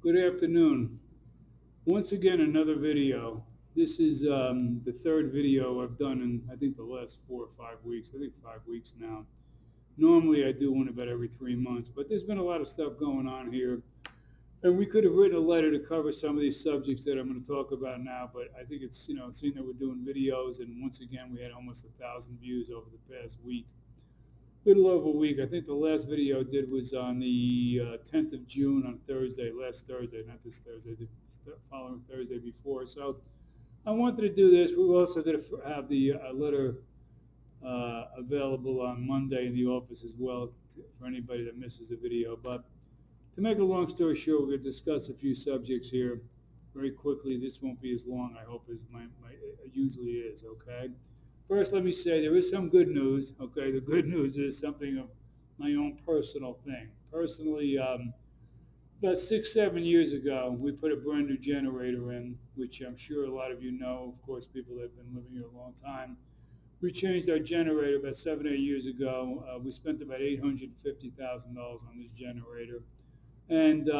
Good afternoon. Once again, another video. This is the third video I've done in, I think, the last 4 or 5 weeks. I think 5 weeks now. Normally, I do one about every 3 months, but there's been a lot of stuff going on here. And we could have written a letter to cover some of these subjects that I'm going to talk about now, but I think it's, seeing that we're doing videos, and once again, we had almost 1,000 views over the past week. Little over a week. I think the last video I did was on the 10th of June on Thursday, last Thursday, not this Thursday, the following Thursday before. So I wanted to do this. We're also going to have the letter available on Monday in the office as well for anybody that misses the video. But to make a long story short, we're going to discuss a few subjects here very quickly. This won't be as long, I hope, as my it usually is, okay? First, let me say there is some good news, okay? The good news is something of my own personal thing. Personally, about 6, 7 years ago, we put a brand new generator in, which I'm sure a lot of you know, of course, people that have been living here a long time. We changed our generator about 7, 8 years ago. We spent about $850,000 on this generator. And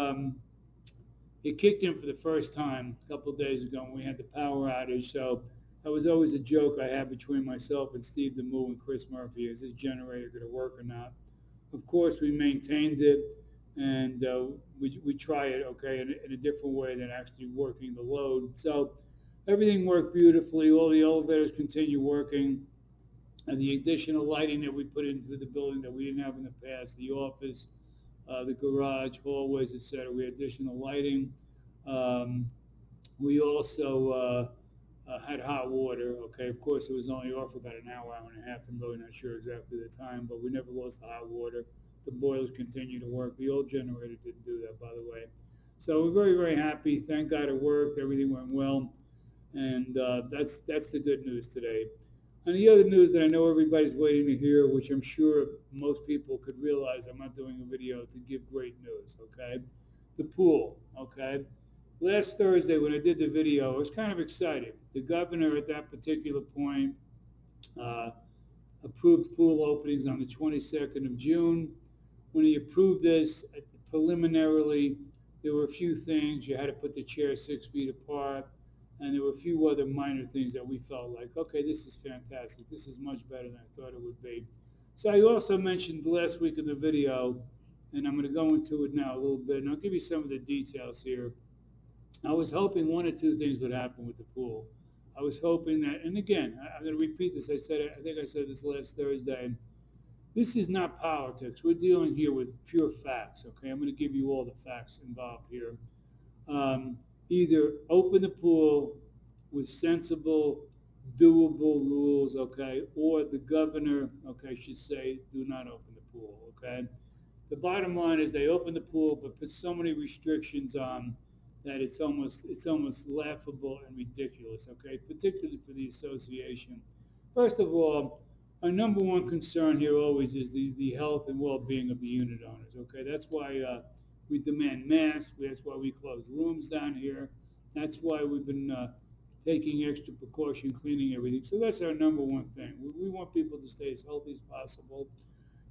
it kicked in for the first time a couple of days ago when we had the power outage. So that was always a joke I had between myself and Steve DeMoo and Chris Murphy. Is this generator going to work or not? Of course, we maintained it, and we try it, okay, in a different way than actually working the load. So everything worked beautifully. All the elevators continue working. And the additional lighting that we put into the building that we didn't have in the past, the office, the garage, hallways, etc. We had additional lighting. Um, we also had hot water. Okay, of course, it was only off for about an hour, hour and a half. I'm really not sure exactly the time, but we never lost the hot water. The boilers continue to work. The old generator didn't do that, by the way. So we're very, very happy. Thank God it worked. Everything went well, and that's the good news today. And the other news that I know everybody's waiting to hear, which I'm sure most people could realize I'm not doing a video to give great news, okay? The pool, okay? Last Thursday when I did the video, I was kind of excited. The governor at that particular point uh, approved pool openings on the 22nd of June. When he approved this, preliminarily, there were a few things. You had to put the chairs 6 feet apart, and there were a few other minor things that we felt like, okay, this is fantastic. This is much better than I thought it would be. So I also mentioned last week in the video, and I'm going to go into it now a little bit, and I'll give you some of the details here. I was hoping one or two things would happen with the pool. I was hoping that, and again, I'm going to repeat this. I think I said this last Thursday. This is not politics. We're dealing here with pure facts. Okay, I'm going to give you all the facts involved here. Um, Either open the pool with sensible, doable rules. Okay, or the governor, okay, should say do not open the pool. Okay, the bottom line is they open the pool, but put so many restrictions on that it's almost laughable and ridiculous. Okay, particularly for the association. First of all, our number one concern here always is the health and well-being of the unit owners. Okay, that's why we demand masks. That's why we close rooms down here. That's why we've been taking extra precaution, cleaning everything. So that's our number one thing. We want people to stay as healthy as possible.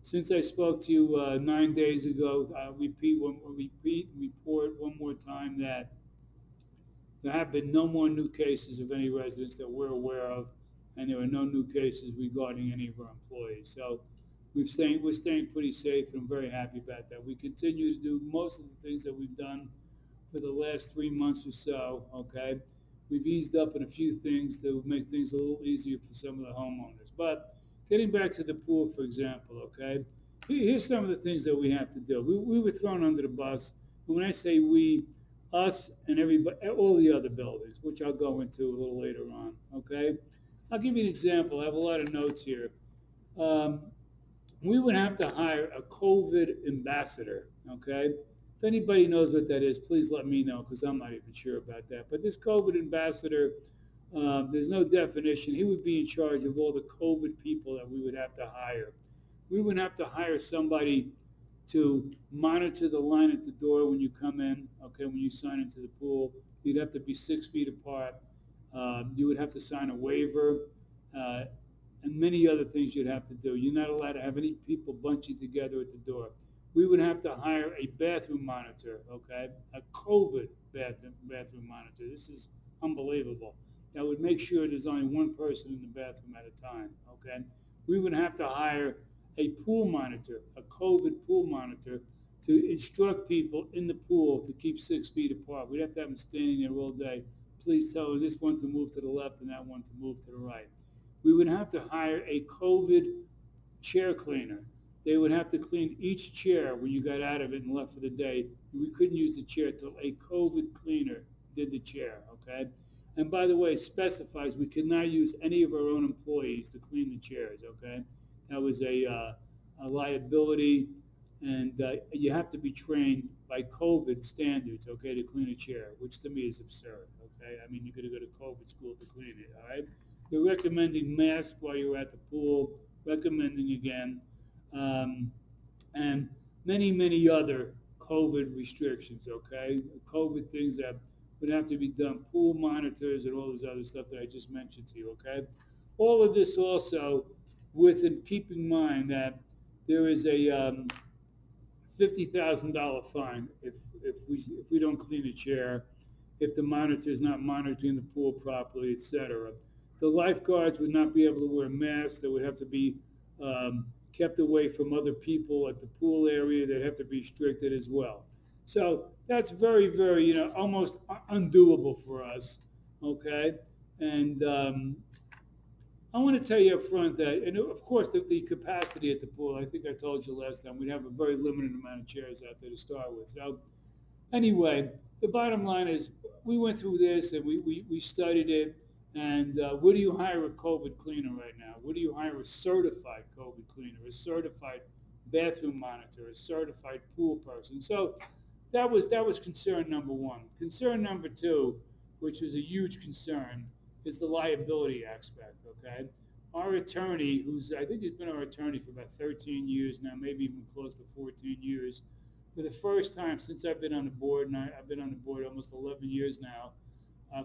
Since I spoke to you 9 days ago, I report one more time that there have been no more new cases of any residents that we're aware of, and there are no new cases regarding any of our employees. So we're staying pretty safe, and I'm very happy about that. We continue to do most of the things that we've done for the last 3 months or so, okay? We've eased up in a few things to make things a little easier for some of the homeowners. But getting back to the pool, for example, okay? Here's some of the things that we have to do. We were thrown under the bus. And when I say we, us and everybody, all the other buildings, which I'll go into a little later on, okay? I'll give you an example. I have a lot of notes here. Um, we would have to hire a COVID ambassador, okay? If anybody knows what that is, please let me know because I'm not even sure about that. But this COVID ambassador, there's no definition. He would be in charge of all the COVID people that we would have to hire. We would have to hire somebody to monitor the line at the door when you come in, okay, when you sign into the pool. You'd have to be 6 feet apart. You would have to sign a waiver. Uh, and many other things you'd have to do. You're not allowed to have any people bunching together at the door. we would have to hire a bathroom monitor, okay, a COVID bathroom monitor. This is unbelievable. That would make sure there's only one person in the bathroom at a time, okay? We would have to hire a pool monitor, a COVID pool monitor, to instruct people in the pool to keep 6 feet apart. We'd have to have them standing there all day. Please tell this one to move to the left and that one to move to the right. We would have to hire a COVID chair cleaner. They would have to clean each chair when you got out of it and left for the day. We couldn't use the chair till a COVID cleaner did the chair, okay? And by the way, it specifies we could not use any of our own employees to clean the chairs, okay? That was a liability, and you have to be trained by COVID standards, okay, to clean a chair, which to me is absurd, okay? I mean, you're going to go to COVID school to clean it, all right? They're recommending masks while you're at the pool, recommending again, and many other COVID restrictions, okay? COVID things that would have to be done, pool monitors and all this other stuff that I just mentioned to you, okay? All of this also with keeping in mind that there is a $50,000 fine if we don't clean a chair, if the monitor is not monitoring the pool properly, etc. The lifeguards would not be able to wear masks. They would have to be kept away from other people at the pool area. They'd have to be restricted as well. So that's very, almost undoable for us. Okay, and I want to tell you up front that, and of course, the capacity at the pool, I think I told you last time, we'd have a very limited amount of chairs out there to start with. So anyway, the bottom line is we went through this and we studied it. And where do you hire a COVID cleaner right now? Where do you hire a certified COVID cleaner, a certified bathroom monitor, a certified pool person? So that was concern number one. Concern number two, which is a huge concern, is the liability aspect, okay? Our attorney, I think he's been our attorney for about 13 years now, maybe even close to 14 years, for the first time since I've been on the board, and I've been on the board almost 11 years now,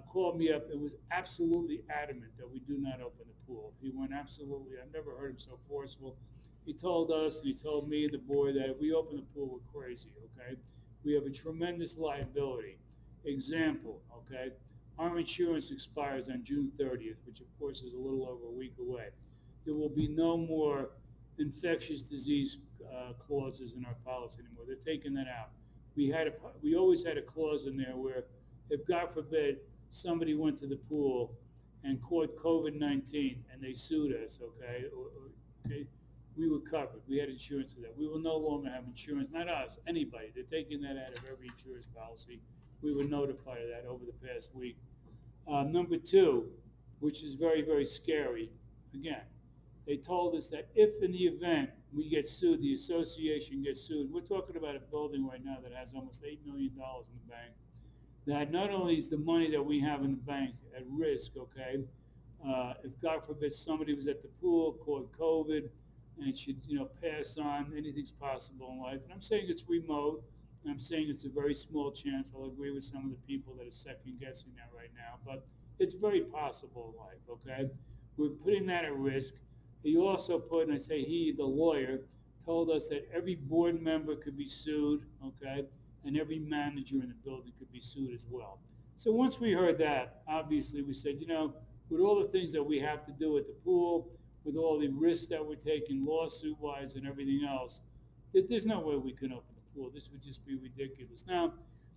called me up and was absolutely adamant that we do not open the pool. He went absolutely, I've never heard him so forceful. He told us and he told me and the board that if we open the pool, we're crazy, okay? We have a tremendous liability. Example, okay? Our insurance expires on June 30th, which of course is a little over a week away. There will be no more infectious disease clauses in our policy anymore. They're taking that out. We always had a clause in there where if God forbid somebody went to the pool and caught COVID-19 and they sued us, okay, okay, we were covered. We had insurance for that. We will no longer have insurance, not us, anybody. They're taking that out of every insurance policy. We were notified of that over the past week. Number two, which is very scary, again, they told us that if in the event we get sued, the association gets sued, we're talking about a building right now that has almost $8 million in the bank, that not only is the money that we have in the bank at risk, okay, if God forbid somebody was at the pool, caught COVID, and should, pass on, anything's possible in life. And I'm saying it's remote, and I'm saying it's a very small chance. I'll agree with some of the people that are second guessing that right now, but it's very possible in life, okay? We're putting that at risk. He also put, and I say he, the lawyer, told us that every board member could be sued, okay, and every manager in the building could be sued as well. So once we heard that, obviously we said, with all the things that we have to do at the pool, with all the risks that we're taking lawsuit-wise and everything else, there's no way we can open the pool. This would just be ridiculous. Now,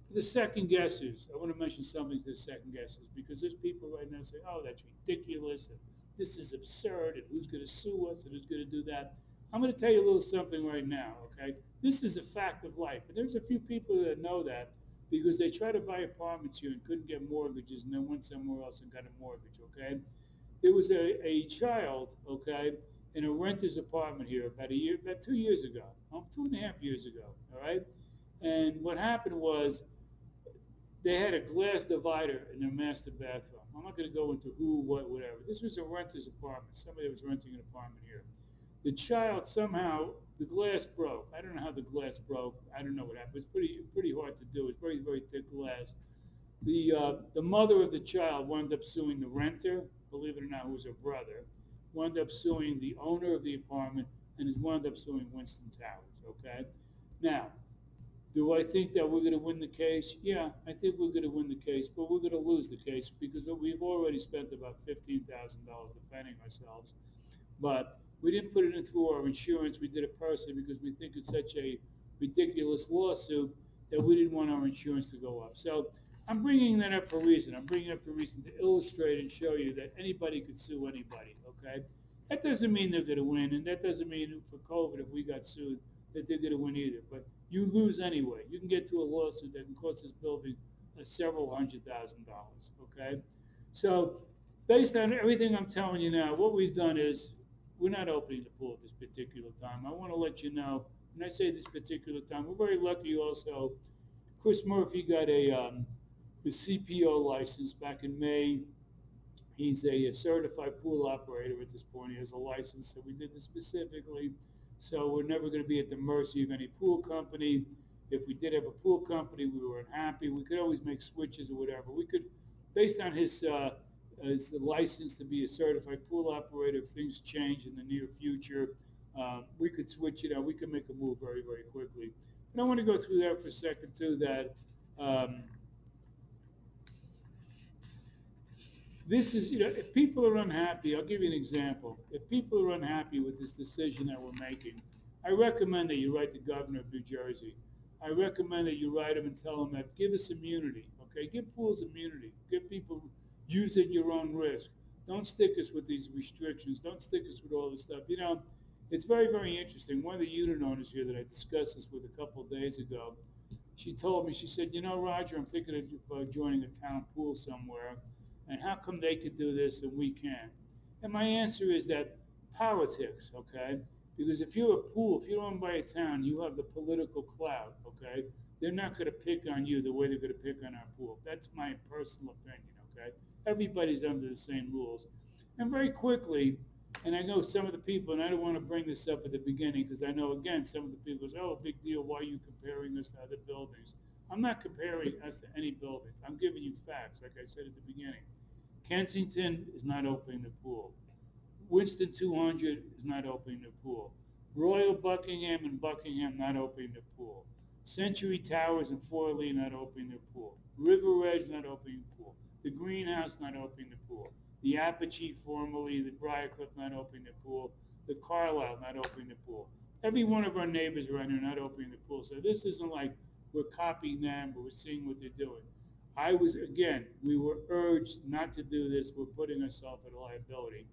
for the second guessers, I want to mention something to the second guessers, because there's people right now saying, oh, that's ridiculous, and this is absurd, and who's going to sue us, and who's going to do that. I'm going to tell you a little something right now, okay? This is a fact of life. And there's a few people that know that because they tried to buy apartments here and couldn't get mortgages and then went somewhere else and got a mortgage, okay? There was a child, okay, in a renter's apartment here about 2 years ago, 2.5 years ago, all right? And what happened was they had a glass divider in their master bathroom. I'm not going to go into who, what, whatever. This was a renter's apartment. Somebody was renting an apartment here. The child somehow, the glass broke. I don't know how the glass broke. I don't know what happened. It's pretty hard to do. It's very thick glass. The mother of the child wound up suing the renter, believe it or not, who was her brother, wound up suing the owner of the apartment, and wound up suing Winston Towers, okay? Now, do I think that we're going to win the case? Yeah, I think we're going to win the case, but we're going to lose the case because we've already spent about $15,000 defending ourselves. But we didn't put it in through our insurance. We did it personally because we think it's such a ridiculous lawsuit that we didn't want our insurance to go up. So I'm bringing that up for a reason. I'm bringing it up for a reason to illustrate and show you that anybody could sue anybody, okay? That doesn't mean they're going to win, and that doesn't mean for COVID, if we got sued, that they're going to win either. But you lose anyway. You can get to a lawsuit that can cost this building several $100,000, okay? So based on everything I'm telling you now, what we've done is we're not opening the pool at this particular time. I want to let you know, when I say this particular time, we're very lucky also. Chris Murphy got the CPO license back in May. He's a certified pool operator at this point. He has a license, so we did this specifically. So we're never going to be at the mercy of any pool company. If we did have a pool company, we were unhappy. We could always make switches or whatever. We could, based on his license to be a certified pool operator, if things change in the near future, we could switch it out. We could make a move very, very quickly. And I want to go through that for a second too. That um, this is, if people are unhappy, I'll give you an example. If people are unhappy with this decision that we're making, I recommend that you write the governor of New Jersey. I recommend that you write him and tell him that give us immunity, okay? Give pools immunity. Give people use at your own risk. Don't stick us with these restrictions. Don't stick us with all this stuff. It's very, very interesting. One of the unit owners here that I discussed this with a couple of days ago, she told me, she said, Roger, I'm thinking of joining a town pool somewhere, and how come they could do this and we can't? And my answer is that politics, okay? Because if you're a pool, if you're owned by a town, you have the political clout, okay? They're not going to pick on you the way they're going to pick on our pool. That's my personal opinion, okay? Everybody's under the same rules. And very quickly, and I know some of the people, and I don't want to bring this up at the beginning because I know, again, some of the people say, oh, big deal, why are you comparing us to other buildings? I'm not comparing us to any buildings. I'm giving you facts, like I said at the beginning. Kensington is not opening the pool. Winston 200 is not opening the pool. Royal Buckingham and Buckingham not opening the pool. Century Towers and Fort Lee not opening the pool. River Edge not opening the pool. The Greenhouse not opening the pool. The Apogee, formerly the Briarcliff, not opening the pool. The Carlisle not opening the pool. Every one of our neighbors around here not opening the pool. So this isn't like we're copying them, but we're seeing what they're doing. We were urged not to do this. We're putting ourselves at a liability.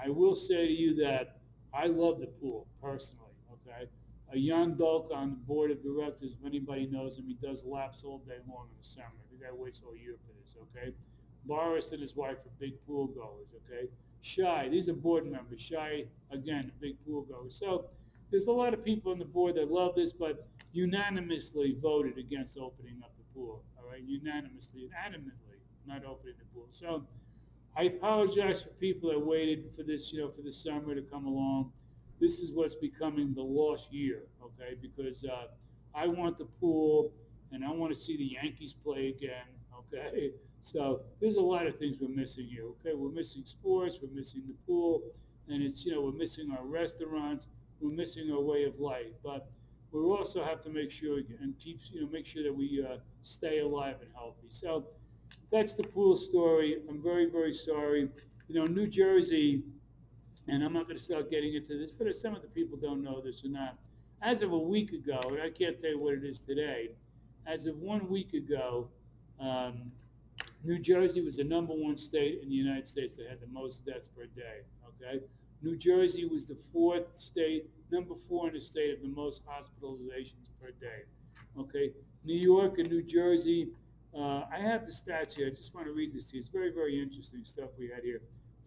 I will say to you that I love the pool personally, okay? A young doke on the board of directors, if anybody knows him, he does laps all day long in the summer. The guy waits all year for this, okay? Boris and his wife are big pool goers, okay? Shy, these are board members. Shy, again, a big pool goer. So there's a lot of people on the board that love this, but unanimously voted against opening up the pool, all right? Unanimously, adamantly not opening the pool. So I apologize for people that waited for this, for the summer to come along. This is what's becoming the lost year, okay? Because I want the pool, and I want to see the Yankees play again, okay? So there's a lot of things we're missing here, okay? We're missing sports, we're missing the pool, and we're missing our restaurants, we're missing our way of life. But we also have to make sure and make sure that we stay alive and healthy. So that's the pool story. I'm very, very sorry. New Jersey, and I'm not going to start getting into this, but if some of the people don't know this or not, as of a week ago, and I can't tell you what it is today, as of 1 week ago, um, New Jersey was the number one state in the United States that had the most deaths per day, okay? New Jersey was the fourth state, number 4 in the state of the most hospitalizations per day, okay? New York and New Jersey, I have the stats here. I just want to read this to you. It's very, very interesting stuff we had here.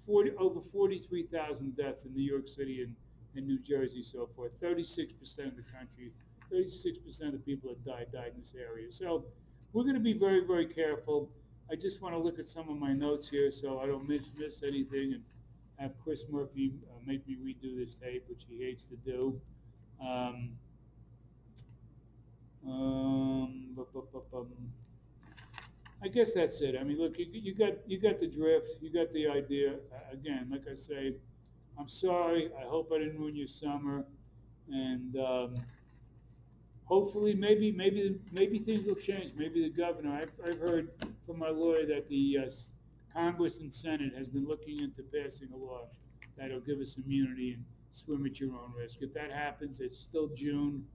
Over 43,000 deaths in New York City and New Jersey so far. 36% of the country, 36% of the people that died in this area. So we're going to be very, very careful. I just want to look at some of my notes here so I don't miss anything and have Chris Murphy make me redo this tape, which he hates to do. Bu- bu- bu- bum. I guess that's it. I mean, look, you got the drift, you got the idea. Again, like I say, I'm sorry. I hope I didn't ruin your summer, and Hopefully, maybe things will change. Maybe the governor. I've heard from my lawyer that the Congress and Senate has been looking into passing a law that'll give us immunity and swim at your own risk. If that happens, it's still June.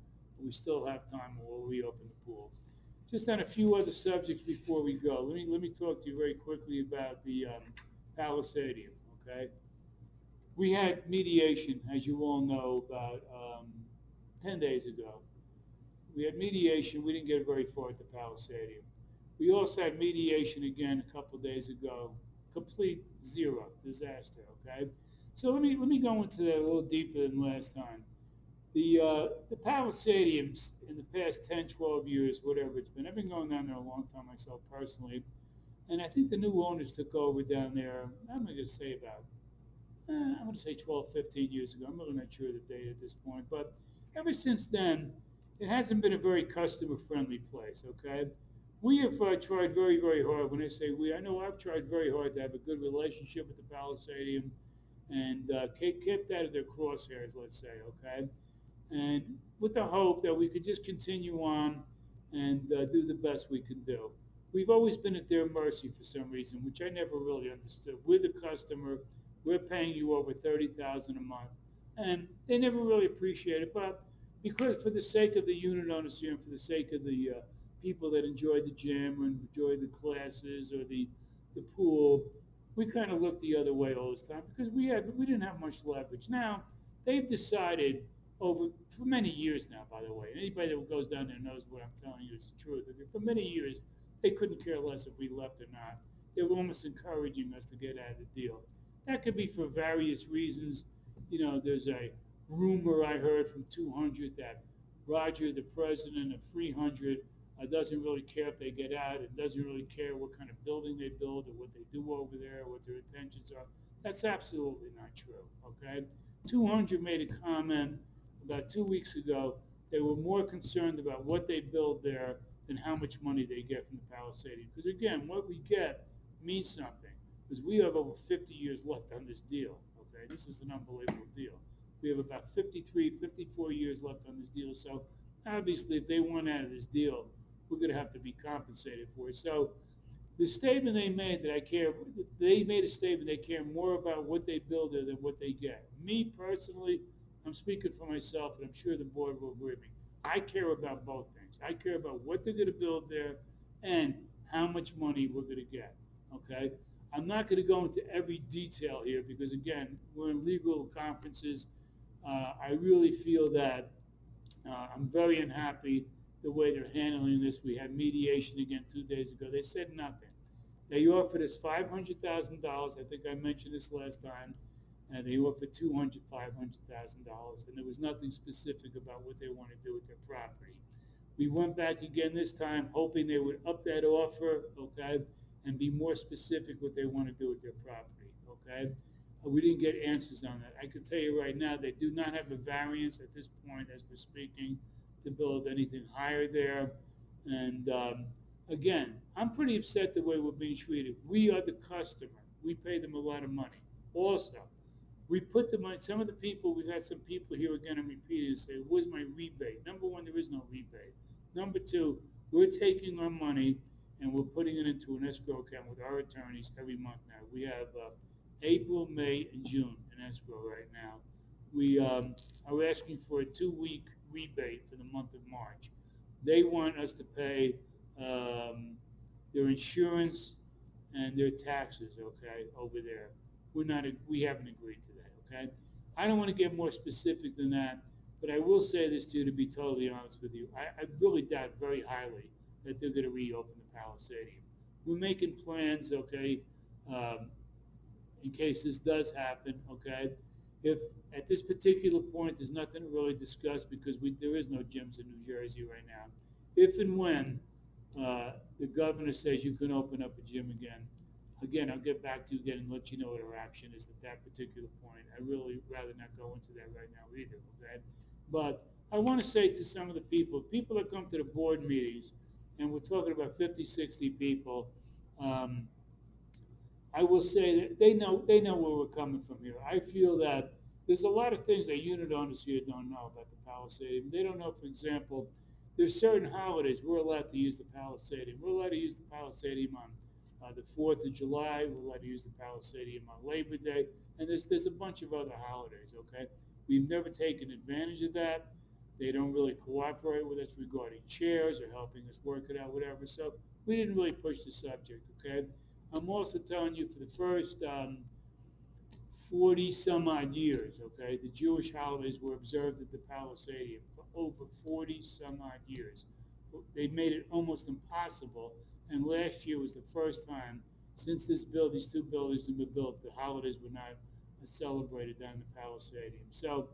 We still have time, and we'll reopen the pools. Just on a few other subjects before we go. Let me talk to you very quickly about the Palisade. Okay, we had mediation, as you all know, about 10 days ago. We had mediation. We didn't get very far at the Palisade. We also had mediation again a couple of days ago. Complete zero disaster. Okay, so let me go into that a little deeper than last time. The Palisadiums in the past 10, 12 years, whatever it's been. I've been going down there a long time myself personally, and I think the new owners took over down there. I'm going to say about I'm going to say 12, 15 years ago. I'm really not sure of the date at this point. But ever since then, it hasn't been a very customer-friendly place, okay? We have tried very, very hard. When I say we, I know I've tried very hard to have a good relationship with the Palisadium and kept out of their crosshairs, let's say, okay? And with the hope that we could just continue on and do the best we can do. We've always been at their mercy for some reason, which I never really understood. We're the customer. We're paying you over $30,000 a month, and they never really appreciate it. But because for the sake of the unit owners here, and for the sake of the people that enjoy the gym and enjoy the classes or the pool, we kind of look the other way all this time because we didn't have much leverage. Now they've decided over for many years now. By the way, anybody that goes down there knows what I'm telling you is the truth. For many years, they couldn't care less if we left or not. They were almost encouraging us to get out of the deal. That could be for various reasons. You know, there's a rumor I heard from 200 that Roger, the president of 300, doesn't really care if they get out. It doesn't really care what kind of building they build or what they do over there, what their intentions are. That's absolutely not true. Okay, 200 made a comment about 2 weeks ago. They were more concerned about what they build there than how much money they get from the Palisade. Because again, what we get means something. Because we have over 50 years left on this deal. Okay, this is an unbelievable deal. We have about 53, 54 years left on this deal. So obviously, if they want out of this deal, we're going to have to be compensated for it. So the statement they made that I care, they made a statement they care more about what they build there than what they get. Me personally, I'm speaking for myself, and I'm sure the board will agree with me. I care about both things. I care about what they're going to build there and how much money we're going to get. Okay? I'm not going to go into every detail here because, again, we're in legal conferences. I really feel that I'm very unhappy the way they're handling this. We had mediation again 2 days ago. They said nothing. They offered us $500,000. I think I mentioned this last time. And they offered $500,000, and there was nothing specific about what they want to do with their property. We went back again this time, hoping they would up that offer, okay, and be more specific what they want to do with their property, okay. We didn't get answers on that. I can tell you right now, they do not have a variance at this point, as we're speaking, to build anything higher there. And again, I'm pretty upset the way we're being treated. We are the customer. We pay them a lot of money. Also, we put the money, some of the people, we've had some people here again, I'm repeating and say, where's my rebate? Number one, there is no rebate. Number two, we're taking our money and we're putting it into an escrow account with our attorneys every month now. We have April, May, and June in escrow right now. We are asking for a 2-week rebate for the month of March. They want us to pay their insurance and their taxes, okay, over there. We haven't agreed to that, okay? I don't want to get more specific than that, but I will say this to you, to be totally honest with you. I really doubt very highly that they're going to reopen the Palisade. We're making plans, okay, in case this does happen, okay? If at this particular point there's nothing to really discuss because there is no gyms in New Jersey right now. If and when the governor says you can open up a gym again, I'll get back to you again and let you know what our action is at that particular point. I really rather not go into that right now either, okay? But I want to say to some of the people that come to the board meetings, and we're talking about 50, 60 people, I will say that they know where we're coming from here. I feel that there's a lot of things that unit owners here don't know about the Palisade. They don't know, for example, there's certain holidays we're allowed to use the Palisade. We're allowed to use the Palisade on the 4th of July. We're allowed to use the Palisade on Labor Day. And there's a bunch of other holidays, okay? We've never taken advantage of that. They don't really cooperate with us regarding chairs or helping us work it out, whatever. So we didn't really push the subject, okay? I'm also telling you for the first 40 some odd years, okay, the Jewish holidays were observed at the Palisade for over 40 some odd years. They made it almost impossible, and last year was the first time since these two buildings have been built, the holidays were not celebrated down in the Palisade. So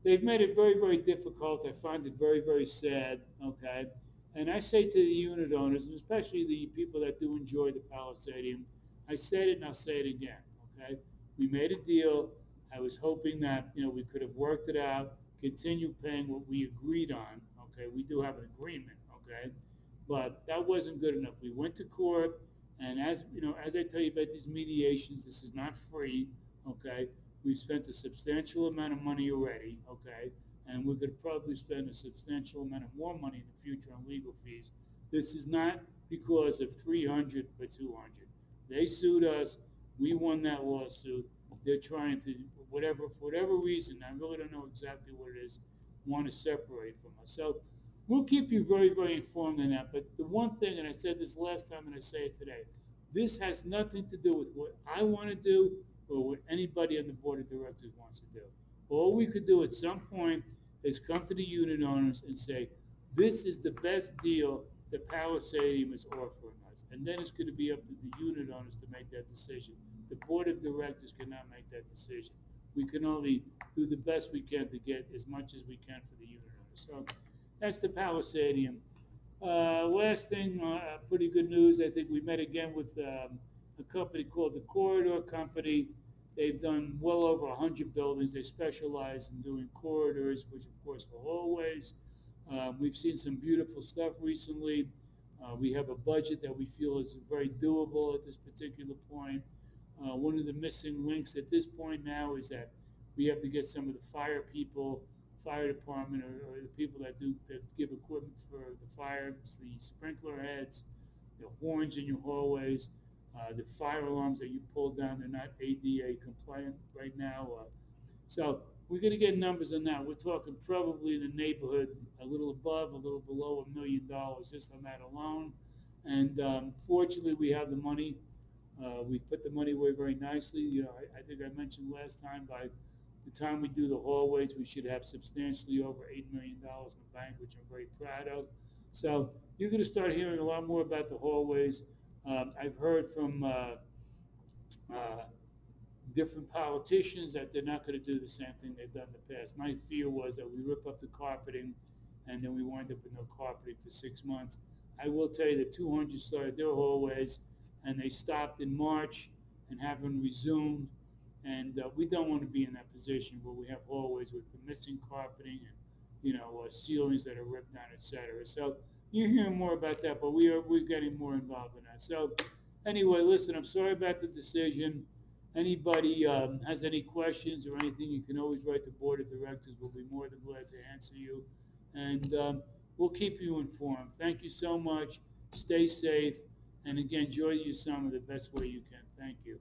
they've made it very, very difficult. I find it very, very sad, okay? And I say to the unit owners, and especially the people that do enjoy the Palisadium, I said it and I'll say it again, okay? We made a deal. I was hoping that, we could have worked it out, continue paying what we agreed on, okay? We do have an agreement, okay? But that wasn't good enough. We went to court, and as I tell you about these mediations, this is not free, okay? We've spent a substantial amount of money already, okay? And we're going to probably spend a substantial amount of more money in the future on legal fees. This is not because of 300 or 200. They sued us. We won that lawsuit. They're trying to, for whatever reason, I really don't know exactly what it is, want to separate from us. So we'll keep you very, very informed on that. But the one thing, and I said this last time and I say it today, this has nothing to do with what I want to do or what anybody on the board of directors wants to do. All we could do at some point is come to the unit owners and say, this is the best deal the Palisadium is offering us. And then it's going to be up to the unit owners to make that decision. The board of directors cannot make that decision. We can only do the best we can to get as much as we can for the unit owners. So that's the Palisadium. Last thing, pretty good news. I think we met again with a company called the Corridor Company. They've done well over 100 buildings. They specialize in doing corridors, which of course are hallways. We've seen some beautiful stuff recently. We have a budget that we feel is very doable at this particular point. One of the missing links at this point now is that we have to get some of the fire department, or the people that give equipment for the fires, the sprinkler heads, the horns in your hallways, the fire alarms that you pull down. They're not ADA compliant right now. So we're going to get numbers on that. We're talking probably in the neighborhood, a little above, a little below $1 million just on that alone. And fortunately, we have the money. We put the money away very nicely. I think I mentioned last time, by the time we do the hallways, we should have substantially over $8 million in the bank, which I'm very proud of. So you're going to start hearing a lot more about the hallways. I've heard from different politicians that they're not going to do the same thing they've done in the past. My fear was that we rip up the carpeting and then we wind up with no carpeting for 6 months. I will tell you that 200 started their hallways and they stopped in March and haven't resumed. And we don't want to be in that position where we have hallways with the missing carpeting and ceilings that are ripped down, etc. So you're hearing more about that, but we're getting more involved in that. So anyway, listen, I'm sorry about the decision. Anybody has any questions or anything, you can always write the board of directors. We'll be more than glad to answer you. And we'll keep you informed. Thank you so much. Stay safe. And again, enjoy your summer the best way you can. Thank you.